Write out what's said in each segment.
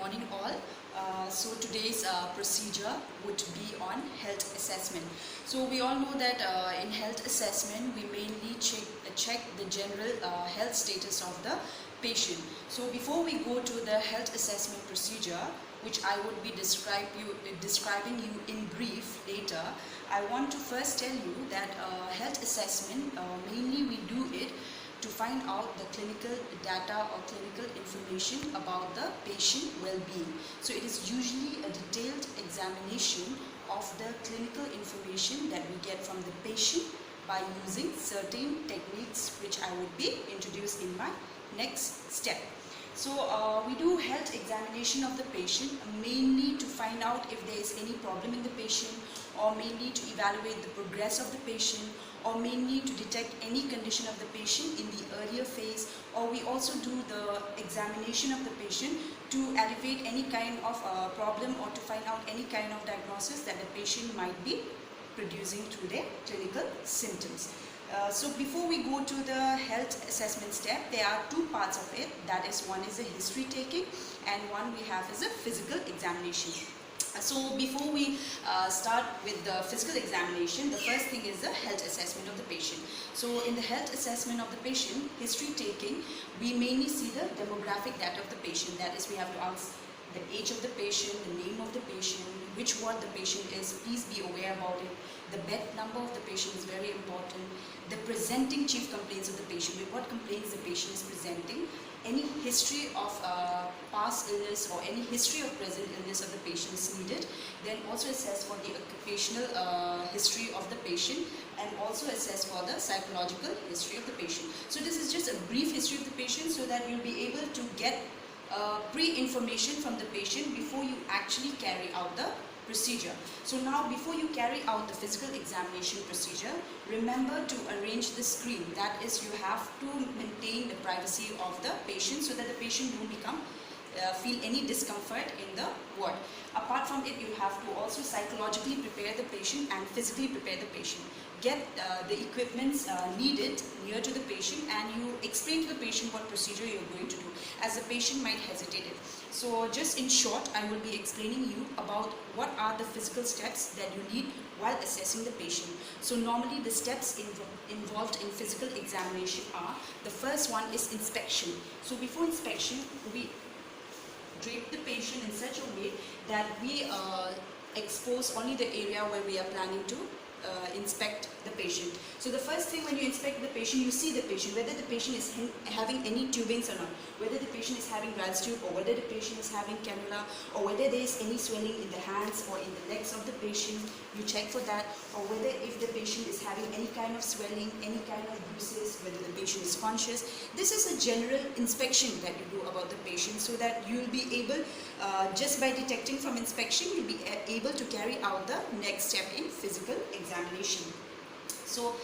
morning all. So today's procedure would be on health assessment. So we all know that in health assessment we mainly check the general health status of the patient. So before we go to the health assessment procedure, which I would be describing you in brief later, I want to first tell you that health assessment, mainly we do it to find out the clinical data or clinical information about the patient well-being. So it is usually a detailed examination of the clinical information that we get from the patient by using certain techniques which I would be introduced in my next step. So we do health examination of the patient mainly to find out if there is any problem in the patient, or mainly to evaluate the progress of the patient, or mainly to detect any condition of the patient in the earlier phase, or we also do the examination of the patient to alleviate any kind of problem or to find out any kind of diagnosis that the patient might be producing through their clinical symptoms. So before we go to the health assessment step, there are two parts of it. That is, one is a history taking and one we have is a physical examination. So before we start with the physical examination, the first thing is the health assessment of the patient. So in the health assessment of the patient, history taking, we mainly see the demographic data of the patient. That is, we have to ask the age of the patient, the name of the patient, which ward the patient is, please be aware about it. The bed number of the patient is very important. The presenting chief complaints of the patient, with what complaints the patient is presenting, any history of past illness or any history of present illness of the patient is needed. Then also assess for the occupational history of the patient, and also assess for the psychological history of the patient. So this is just a brief history of the patient so that you'll be able to get pre-information from the patient before you actually carry out the procedure. So now, before you carry out the physical examination procedure, remember to arrange the screen. That is, you have to maintain the privacy of the patient so that the patient don't feel any discomfort in the ward. Apart from it, you have to also psychologically prepare the patient and physically prepare the patient. Get the equipments needed near to the patient, and you explain to the patient what procedure you're going to do, as the patient might hesitate it. So just in short, I will be explaining you about what are the physical steps that you need while assessing the patient. So normally the steps involved in physical examination are, the first one is inspection. So before inspection, we drape the patient in such a way that we expose only the area where we are planning to inspect the patient. So the first thing, when you inspect the patient, you see the patient, whether the patient is having any tubings or not, whether the patient is having Ralph's tube, or whether the patient is having cannula, or whether there is any swelling in the hands or in the legs of the patient, you check for that, or whether if the patient is having any kind of swelling, any kind of bruises, whether the patient is conscious. This is a general inspection that you do about the patient, so that you will be able, just by detecting from inspection, you'll be able to carry out the next step in physical examination. So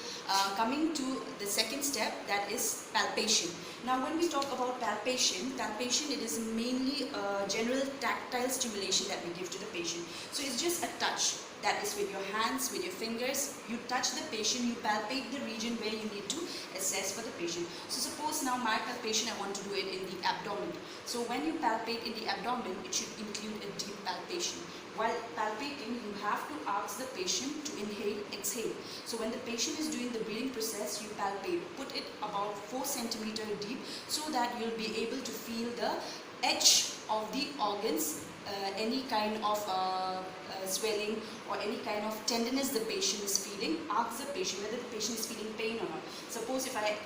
coming to the second step, that is palpation. Now when we talk about palpation, it is mainly a general tactile stimulation that we give to the patient. So it's just a touch. That is, with your hands, with your fingers, you touch the patient, you palpate the region where you need to assess for the patient. So suppose now my palpation, I want to do it in the abdomen. So when you palpate in the abdomen, it should include a deep palpation. While palpating, you have to ask the patient to inhale, exhale. So when the patient is doing the breathing process, you palpate. Put it about 4 centimeters deep so that you'll be able to feel the edge of the organs, any kind of swelling or any kind of tenderness the patient is feeling. Ask the patient whether the patient is feeling pain or not. Suppose if I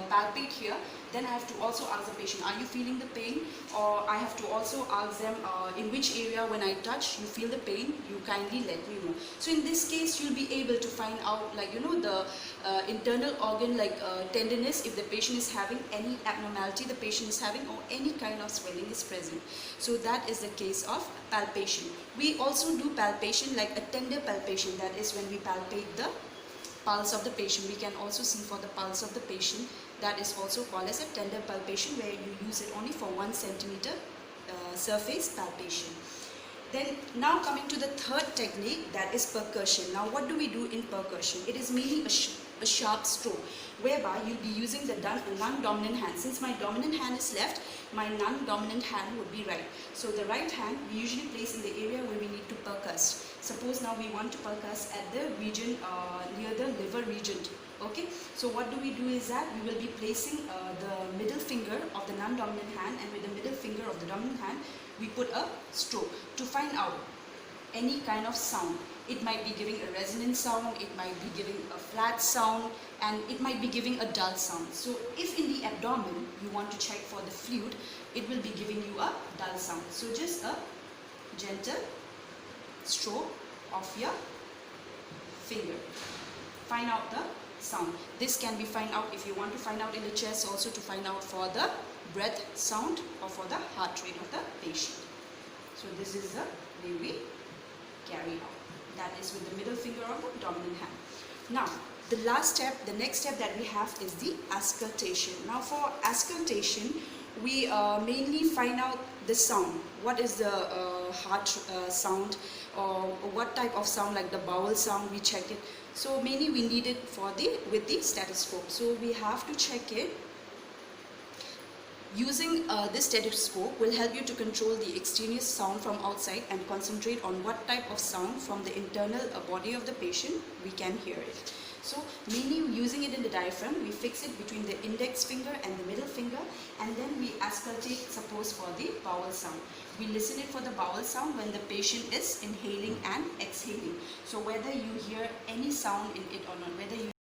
palpate here, then I have to also ask the patient, are you feeling the pain? Or I have to also ask them, in which area when I touch you feel the pain, you kindly let me know. So in this case, you'll be able to find out, like, the internal organ, like tenderness, if the patient is having any abnormality the patient is having, or any kind of swelling is present. So that is the case of palpation. We also do palpation, like a tender palpation. That is, when we palpate the pulse of the patient. We can also see for the pulse of the patient. That is also called as a tender palpation, where you use it only for 1 centimeter surface palpation. Then now coming to the third technique, that is percussion. Now what do we do in percussion? It is mainly a sharp stroke, whereby you'll be using the non-dominant hand. Since my dominant hand is left, my non-dominant hand would be right. So the right hand we usually place in the area where we need to percuss. Suppose now we want to percuss at the region near the liver region. Okay, so what do we do is that we will be placing the middle finger of the non-dominant hand, and with the middle finger of the dominant hand we put a stroke to find out any kind of sound. It might be giving a resonant sound, it might be giving a flat sound, and it might be giving a dull sound. So if in the abdomen you want to check for the fluid, it will be giving you a dull sound. So just a gentle stroke of your finger. Find out the sound. This can be find out if you want to find out in the chest, also to find out for the breath sound or for the heart rate of the patient. So this is the way we carry out. That is with the middle finger of the dominant hand. Now the next step that we have is the auscultation. Now for auscultation, we mainly find out the sound. What is the heart sound, or what type of sound, like the bowel sound, we check it. So mainly we need it with the stethoscope. So we have to check it. Using this stethoscope will help you to control the extraneous sound from outside and concentrate on what type of sound from the internal body of the patient we can hear it. So mainly using it in the diaphragm, we fix it between the index finger and the middle finger, and then we auscultate, suppose for the bowel sound. We listen it for the bowel sound when the patient is inhaling and exhaling. So whether you hear any sound in it or not, whether you